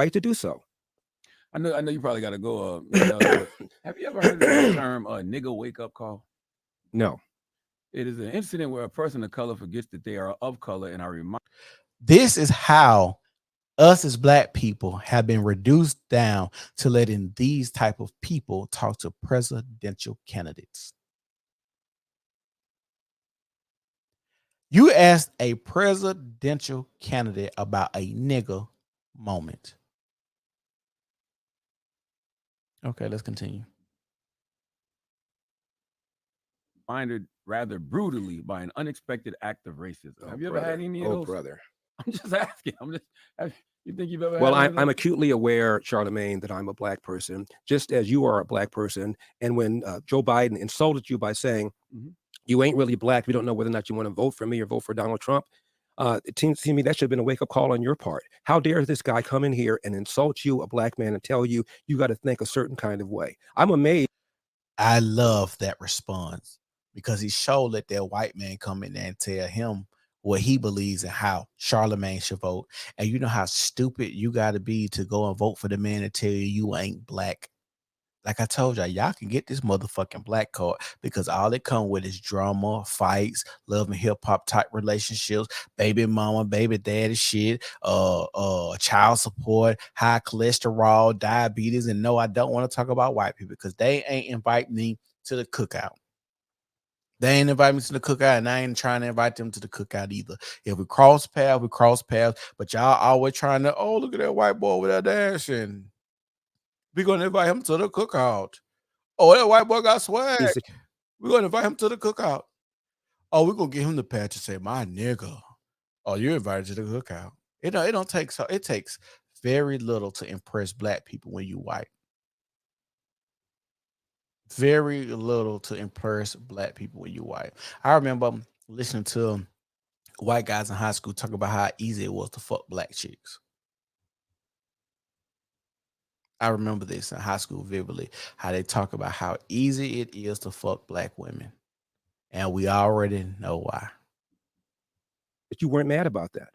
right to do so. I know you probably got to go, Mandela, but have you ever heard of this term, "nigga wake up call"? No. It is an incident where a person of color forgets that they are of color and are reminded. This is how us as black people have been reduced down to letting these type of people talk to presidential candidates. You asked a presidential candidate about a nigga moment. Okay, let's continue. Reminded rather brutally by an unexpected act of racism. Have you ever had any of those? brother. I'm just asking. You think you've ever Well, had one of I'm those? acutely aware, Charlemagne, that I'm a black person, just as you are a black person. And when Joe Biden insulted you by saying, Mhm. you ain't really black, we don't know whether or not you want to vote for me or vote for Donald Trump, it seems to me that should have been a wake-up call on your part. How dare this guy come in here and insult you, a black man, and tell you you got to think a certain kind of way? I'm amazed. I love that response because he showed let that white man come in there and tell him what he believes and how Charlemagne should vote. And you know how stupid you got to be to go and vote for the man and tell you you ain't black. Like I told y'all can get this motherfucking black card because all it come with is drama, fights, love and hip hop type relationships, baby mama, baby daddy shit, child support, high cholesterol, diabetes. And no, I don't want to talk about white people because they ain't invite me to the cookout. They ain't invite me to the cookout, and I ain't trying to invite them to the cookout either. If we cross paths, we cross paths. But y'all always trying to, oh, look at that white boy over there dancing. We're gonna invite him to the cookout. Oh, that white boy got swag. We're gonna invite him to the cookout. Oh, we're gonna get him the patch and say, my nigga. Oh, you're invited to the cookout. It don't take so it takes very little to impress black people when you white. Very little to impress black people when you white. I remember listening to white guys in high school talk about how easy it was to fuck black chicks. I remember this in high school vividly, how they talk about how easy it is to fuck black women. And we already know why. But you weren't mad about that.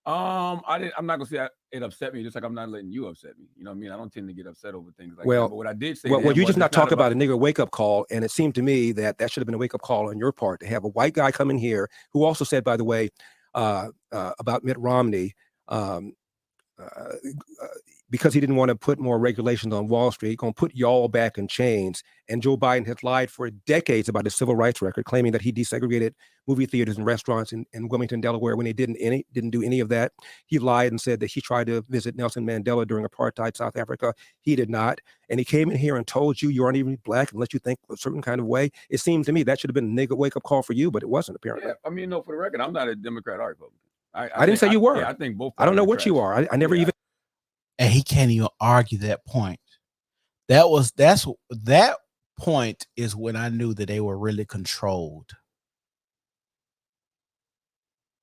I didn't. I'm not gonna say it upset me, just like I'm not letting you upset me. You know what I mean? I don't tend to get upset over things like that. Well, But what I did say, well, to well, him you was, just not it's not talk about about. a nigger wake-up call, and it seemed to me that should have been a wake-up call on your part to have a white guy come in here who also said, by the way, about Mitt Romney, um, uh, uh, because he didn't want to put more regulations on Wall Street, going to put y'all back in chains. And Joe Biden has lied for decades about his civil rights record, claiming that he desegregated movie theaters and restaurants in Wilmington, Delaware, when he didn't do any of that. He lied and said that he tried to visit Nelson Mandela during apartheid South Africa. He did not. And he came in here and told you aren't even black unless you think a certain kind of way. It seemed to me that should have been a nigga wake-up call for you, but it wasn't, apparently. Yeah, I mean, no, for the record, I'm not a Democrat or Republican. I didn't say you were. Yeah, I think both. I don't know parties what you are. I never even. And he can't even argue that point. That point is when I knew that they were really controlled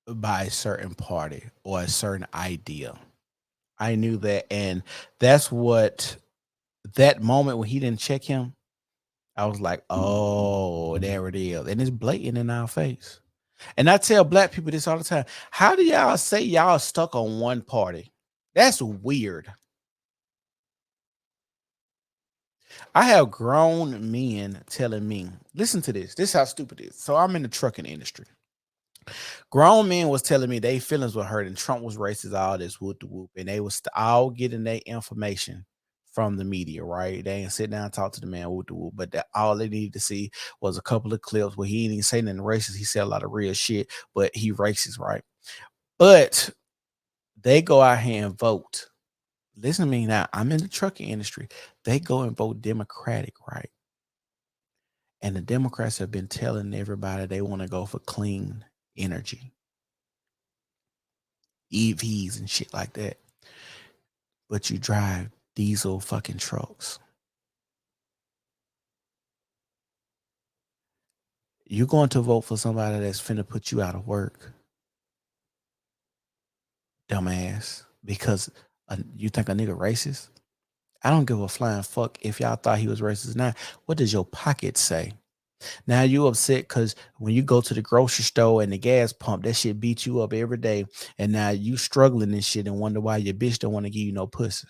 by a certain party or a certain idea. I knew that, and that's what that moment when he didn't check him, I was like, oh, there it is. And it's blatant in our face. And I tell black people this all the time. How do y'all say y'all stuck on one party? That's weird. I have grown men telling me, listen to this. This is how stupid it is. So I'm in the trucking industry. Grown men was telling me they feelings were hurt and Trump was racist, all this whoop de whoop. And they was all getting their information from the media, right? They ain't sit down and talk to the man whoop de whoop. But all they needed to see was a couple of clips where he didn't even say nothing racist. He said a lot of real shit, but he racist, right? But they go out here and vote. Listen to me now. I'm in the trucking industry. They go and vote Democratic, right? And the Democrats have been telling everybody they want to go for clean energy, EVs and shit like that. But you drive diesel fucking trucks. You're going to vote for somebody that's finna put you out of work, dumbass, because you think a nigga racist? I don't give a flying fuck if y'all thought he was racist now. What does your pocket say? Now you upset because when you go to the grocery store and the gas pump, that shit beat you up every day. And now you struggling and shit and wonder why your bitch don't want to give you no pussy.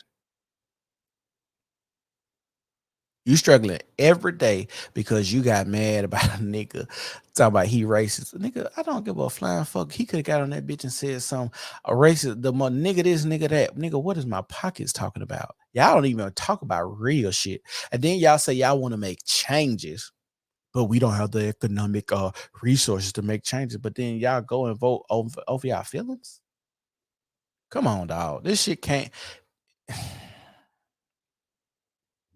You struggling every day because you got mad about a nigga talking about he racist. Nigga, I don't give a flying fuck. He could have got on that bitch and said something a racist, the more nigga this, nigga that. Nigga, what is my pockets talking about? Y'all don't even talk about real shit. And then y'all say y'all want to make changes, but we don't have the economic resources to make changes. But then y'all go and vote over y'all feelings. Come on, dog. This shit can't.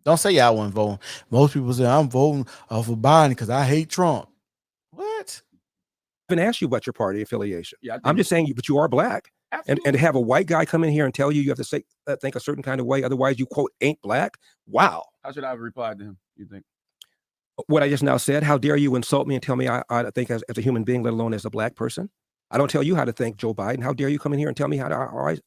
Don't say y'all wasn't voting. Most people say I'm voting for Biden because I hate Trump. What? I haven't asked you about your party affiliation. Yeah, I I'm think just saying, but you are black. And absolutely. to have a white guy come in here and tell you you have to say think a certain kind of way, otherwise you quote ain't black. Wow. How should I have replied to him? You think? What I just now said, how dare you insult me and tell me I think as a human being, let alone as a black person? I don't tell you how to think, Joe Biden. How dare you come in here and tell me how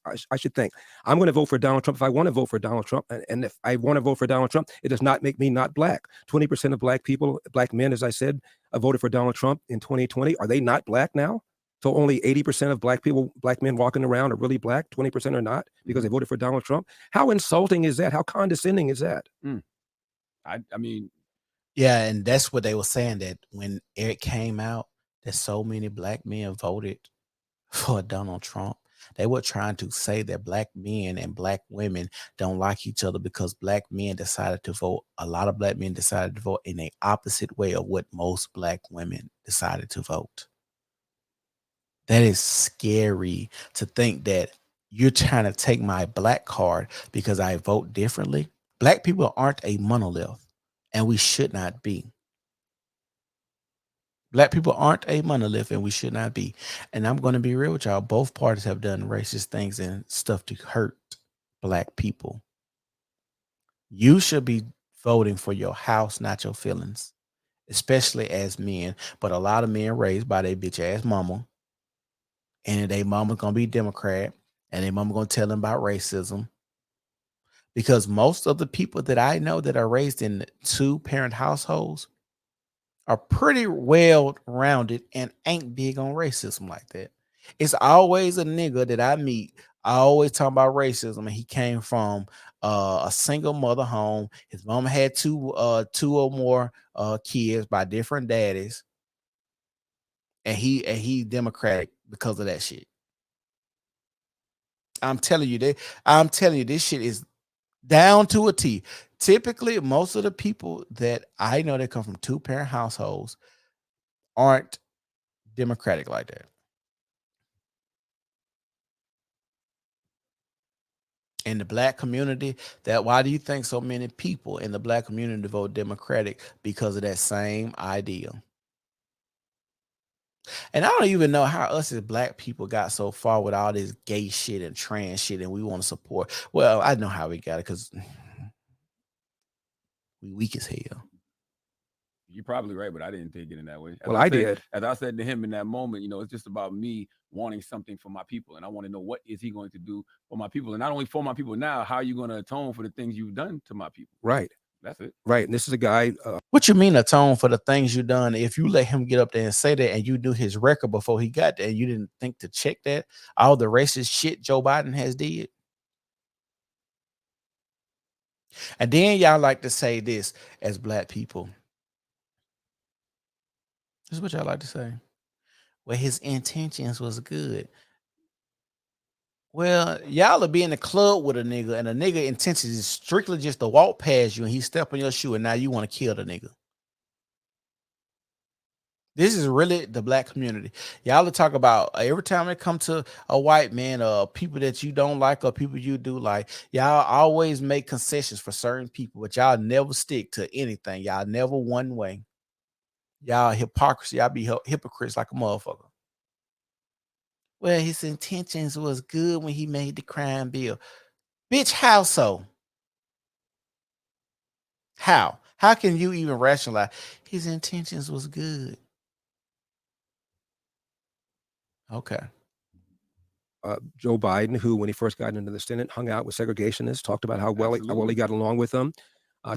I should think? I'm going to vote for Donald Trump if I want to vote for Donald Trump. And if I want to vote for Donald Trump, it does not make me not black. 20% of black people, black men, as I said, voted for Donald Trump in 2020. Are they not black now? So only 80% of black people, black men walking around are really black. 20% are not because they voted for Donald Trump. How insulting is that? How condescending is that? I mean, Yeah, and that's what they were saying, that when it came out that so many black men voted for Donald Trump, they were trying to say that black men and black women don't like each other because black men decided to vote. A lot of black men decided to vote in the opposite way of what most black women decided to vote. That is scary to think that you're trying to take my black card because I vote differently. Black people aren't a monolith, and we should not be. Black people aren't a monolith, and we should not be. And I'm going to be real with y'all. Both parties have done racist things and stuff to hurt black people. You should be voting for your house, not your feelings, especially as men. But a lot of men raised by their bitch ass mama, and their mama gonna be Democrat, and their mama gonna tell them about racism. Because most of the people that I know that are raised in 2-parent households are pretty well rounded and ain't big on racism like that. It's always a nigga that I meet. I always talk about racism, and he came from a single mother home. His mama had two or more kids by different daddies, and he Democratic because of that shit. I'm telling you this shit is down to a T. Typically, most of the people that I know that come from 2-parent households aren't Democratic like that. In the black community, that why do you think so many people in the black community vote Democratic? Because of that same idea. And I don't even know how us as black people got so far with all this gay shit and trans shit, and we want to support. Well, I know how we got it because we weak as hell. you're probably right, but I didn't take it in that way. Well, I said, did. As I said to him in that moment, it's just about me wanting something for my people, and I want to know what is he going to do for my people, and not only for my people now. How are you going to atone for the things you've done to my people? Right. That's it. Right. And this is a guy. What you mean atone for the things you done? If you let him get up there and say that, and you knew his record before he got there, and you didn't think to check that, all the racist shit Joe Biden has did. And then y'all like to say this as black people. This is what y'all like to say. Well, his intentions was good. Well, y'all will be in the club with a nigga, and a nigga intentions is strictly just to walk past you, and he step on your shoe, and now you want to kill the nigga. This is really the black community. Y'all will talk about every time it come to a white man, people that you don't like or people you do like. Y'all always make concessions for certain people, but y'all never stick to anything. Y'all never one way. Y'all hypocrisy. Y'all be hypocrites like a motherfucker. Well, his intentions was good when he made the crime bill. Bitch, how so? How? How can you even rationalize his intentions was good? Okay. Joe Biden, who, when he first got into the Senate, hung out with segregationists, talked about how well he got along with them,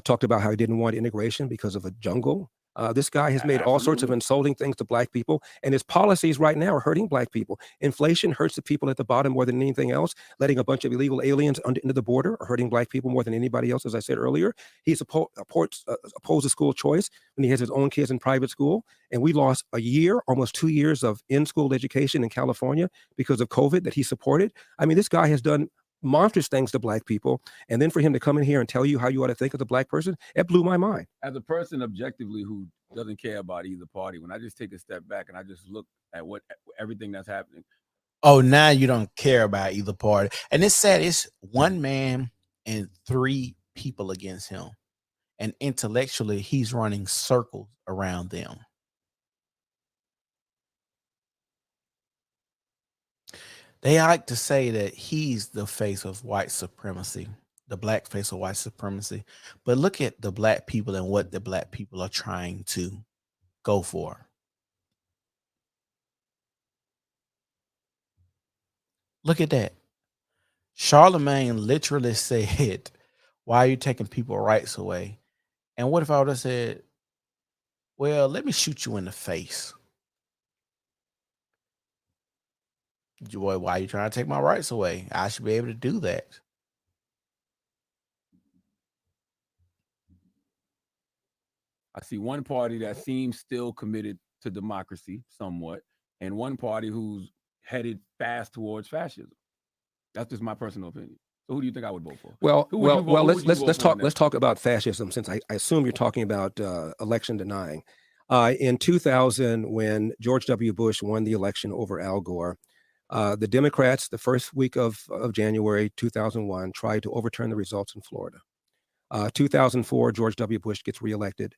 talked about how he didn't want integration because of a jungle. This guy has made all sorts of insulting things to black people, and his policies right now are hurting black people. Inflation hurts the people at the bottom more than anything else. Letting a bunch of illegal aliens into the border are hurting black people more than anybody else, as I said earlier. He opposes school choice when he has his own kids in private school. And we lost a year, almost 2 years of in-school education in California because of COVID that he supported. I mean, this guy has done monstrous things to black people, and then for him to come in here and tell you how you ought to think of the black person, it blew my mind. As a person objectively who doesn't care about either party, when I just take a step back and I just look at what everything that's happening. Oh, now you don't care about either party. And it's sad. It's one man and 3 people against him. And intellectually, he's running circles around them. They like to say that he's the face of white supremacy, the black face of white supremacy. But look at the black people and what the black people are trying to go for. Look at that. Charlemagne literally said, why are you taking people's rights away? And what if I would have said, well, let me shoot you in the face? Boy, why are you trying to take my rights away? I should be able to do that. I see one party that seems still committed to democracy somewhat, and one party who's headed fast towards fascism. That's just my personal opinion. So who do you think I would vote for? Well, Who would you vote- who would you vote let's for talk in that? let's talk about fascism, since I assume you're talking about election denying. In 2000, when George W. Bush won the election over Al Gore, the Democrats, the first week of January 2001, tried to overturn the results in Florida. 2004, George W. Bush gets reelected.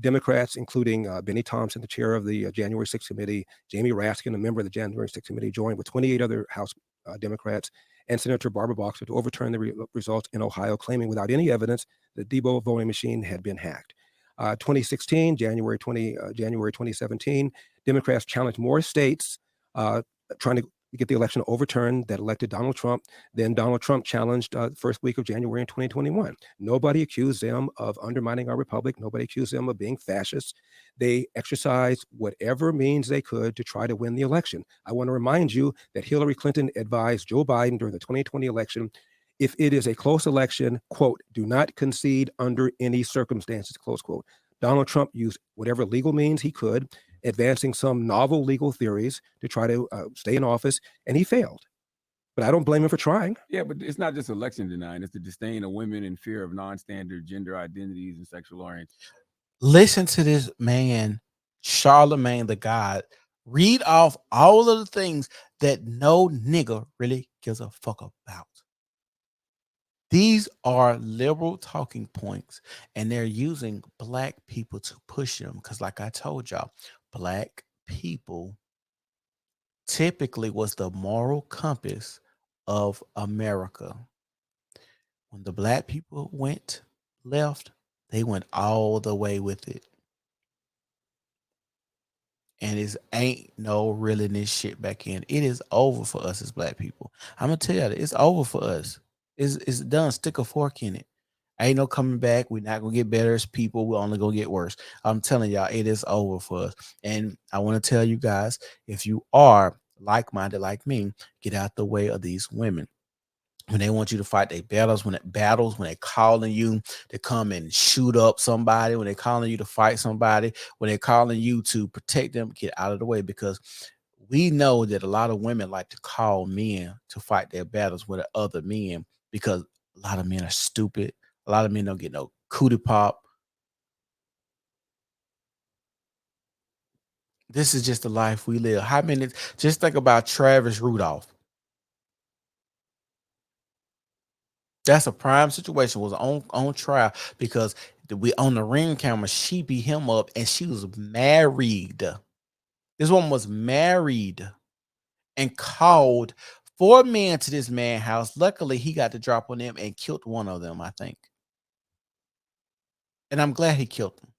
Democrats, including Benny Thompson, the chair of the January 6th committee, Jamie Raskin, a member of the January 6th committee, joined with 28 other House Democrats and Senator Barbara Boxer to overturn the results in Ohio, claiming without any evidence the Debo voting machine had been hacked. 2016, January 2017, Democrats challenged more states trying to get the election overturned that elected Donald Trump. Then Donald Trump challenged first week of January in 2021. Nobody accused them of undermining our republic. Nobody accused them of being fascists. They exercised whatever means they could to try to win the election. I want to remind you that Hillary Clinton advised Joe Biden during the 2020 election, if it is a close election, quote, do not concede under any circumstances, close quote. Donald Trump used whatever legal means he could, advancing some novel legal theories to try to stay in office, and he failed. But I don't blame him for trying. Yeah, but it's not just election denying; it's the disdain of women and fear of non-standard gender identities and sexual orientation. Listen to this man, Charlemagne the God, read off all of the things that no nigga really gives a fuck about. These are liberal talking points, and they're using black people to push them. Because, like I told y'all, black people typically was the moral compass of America. When the black people went left, they went all the way with it. And it ain't no reeling this shit back in. It is over for us as black people. I'm gonna tell you that it's over for us. It's done. Stick a fork in it. Ain't no coming back. We're not gonna get better as people. We're only gonna get worse. I'm telling y'all, it is over for us. And I want to tell you guys, if you are like-minded like me, get out the way of these women. When they want you to fight their battles, when they're calling you to come and shoot up somebody, when they're calling you to fight somebody, when they're calling you to protect them, get out of the way, because we know that a lot of women like to call men to fight their battles with other men, because a lot of men are stupid. A lot of men don't get no cootie pop. This is just the life we live. How many? Just think about Travis Rudolph. That's a prime situation. Was on trial because we on the ring camera. She beat him up, and she was married. This woman was married and called 4 men to this man's house. Luckily, he got the drop on them and killed one of them, I think. And I'm glad he killed them.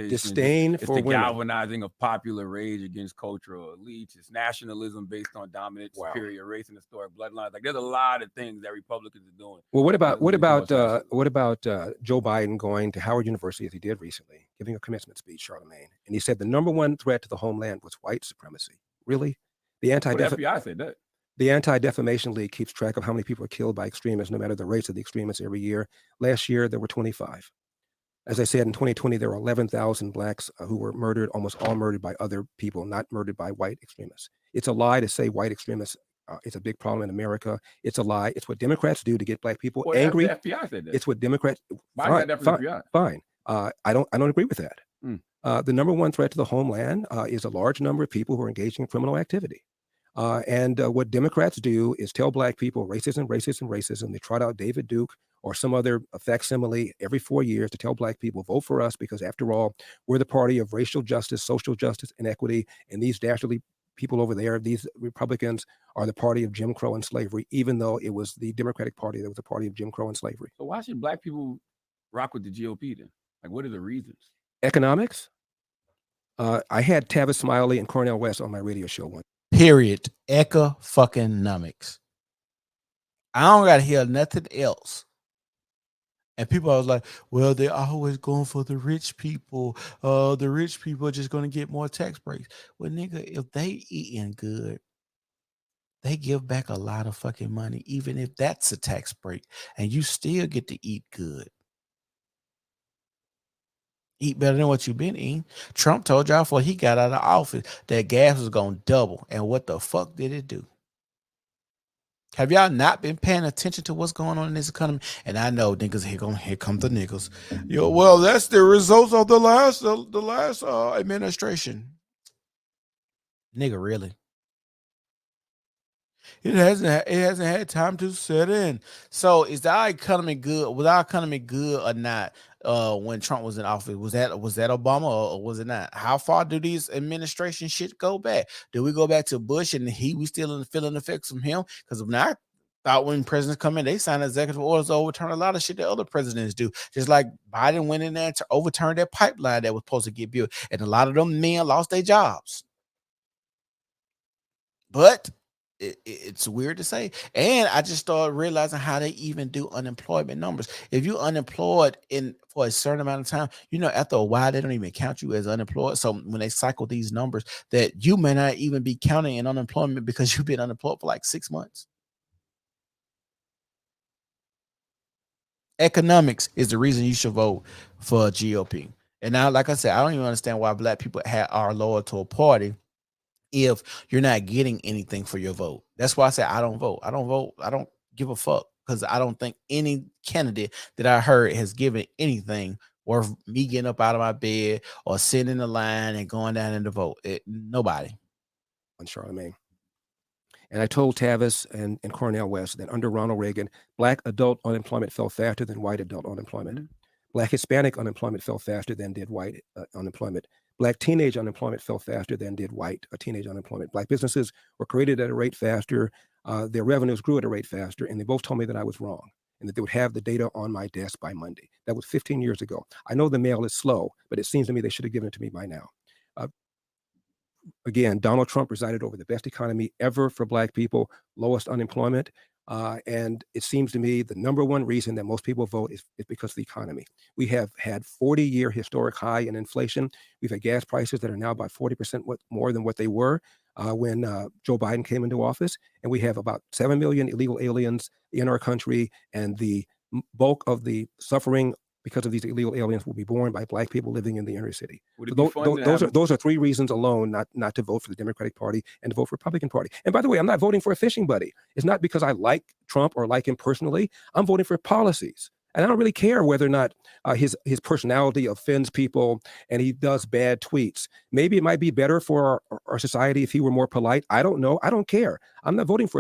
representation. disdain It's for the women. galvanizing of popular rage against cultural elites. It's nationalism based on dominant, Wow. superior race and historic bloodlines. Like there's a lot of things that Republicans are doing. Well, what about that lead towards fascism. Joe Biden going to Howard University as he did recently, giving a commencement speech, Charlemagne, and he said the number one threat to the homeland was white supremacy. Really? The Well, the FBI said that. The Anti-Defamation League keeps track of how many people are killed by extremists, no matter the race of the extremists, every year. Last year, there were 25. As I said, in 2020, there were 11,000 blacks who were murdered, almost all murdered by other people, not murdered by white extremists. It's a lie to say white extremists is a big problem in America. It's a lie. It's what Democrats do to get black people Well, angry. The FBI said that. It's what Democrats. Biden got that from the FBI. Fine. I don't agree with that. The number one threat to the homeland is a large number of people who are engaging in criminal activity. And what Democrats do is tell black people racism, racism, racism. They trot out David Duke or some other facsimile every 4 years to tell black people, vote for us, because after all, we're the party of racial justice, social justice, and equity. And these dastardly people over there, these Republicans, are the party of Jim Crow and slavery, even though it was the Democratic Party that was the party of Jim Crow and slavery. So why should black people rock with the GOP then? Like, what are the reasons? Economics. I had Tavis Smiley and Cornel West on my radio show once. Period. Fucking-nomics. I don't gotta hear nothing else. And people are like, well, they're always going for the rich people. The rich people are just gonna get more tax breaks. Well, nigga, if they eating good, they give back a lot of fucking money, even if that's a tax break, and you still get to eat good. Eat better than what you've been eating. Trump told y'all before he got out of office that gas was going to double. And what the fuck did it do? Have y'all not been paying attention to what's going on in this economy? And I know niggas, here come the niggas. Yo, well, that's the results of the last administration. Nigga, really? It hasn't had time to set in. So is our economy good? Was our economy good or not when Trump was in office? Was that Obama or was it not? How far do these administration shit go back? Do we go back to Bush and we still feeling the effects from him? Because when I thought when presidents come in, they sign executive orders to overturn a lot of shit that other presidents do. Just like Biden went in there to overturn that pipeline that was supposed to get built. And a lot of them men lost their jobs. But it's weird to say. And I just started realizing how they even do unemployment numbers. If you're unemployed for a certain amount of time, after a while, they don't even count you as unemployed. So when they cycle these numbers, that you may not even be counting in unemployment because you've been unemployed for like 6 months. Economics is the reason you should vote for GOP. And now, like I said, I don't even understand why black people are loyal to a party if you're not getting anything for your vote. That's why I say I don't vote. I don't vote. I don't give a fuck, because I don't think any candidate that I heard has given anything worth me getting up out of my bed or sitting in the line and going down in the vote. Nobody. On Charlemagne. And I told Tavis and Cornel West that under Ronald Reagan, black adult unemployment fell faster than white adult unemployment. Black Hispanic unemployment fell faster than did white unemployment. Black teenage unemployment fell faster than did white teenage unemployment. Black businesses were created at a rate faster. Their revenues grew at a rate faster. And they both told me that I was wrong and that they would have the data on my desk by Monday. That was 15 years ago. I know the mail is slow, but it seems to me they should have given it to me by now. Again, Donald Trump presided over the best economy ever for black people, lowest unemployment. And it seems to me the number one reason that most people vote is because of the economy. We have had 40-year historic high in inflation. We've had gas prices that are now about 40% more than what they were when Joe Biden came into office. And we have about 7 million illegal aliens in our country. And the bulk of the suffering because of these illegal aliens will be borne by black people living in the inner city. Those are 3 reasons alone not to vote for the Democratic Party and to vote for the Republican Party. And by the way, I'm not voting for a fishing buddy. It's not because I like Trump or like him personally. I'm voting for policies. And I don't really care whether or not his personality offends people and he does bad tweets. Maybe it might be better for our society if he were more polite. I don't know. I don't care. I'm not voting for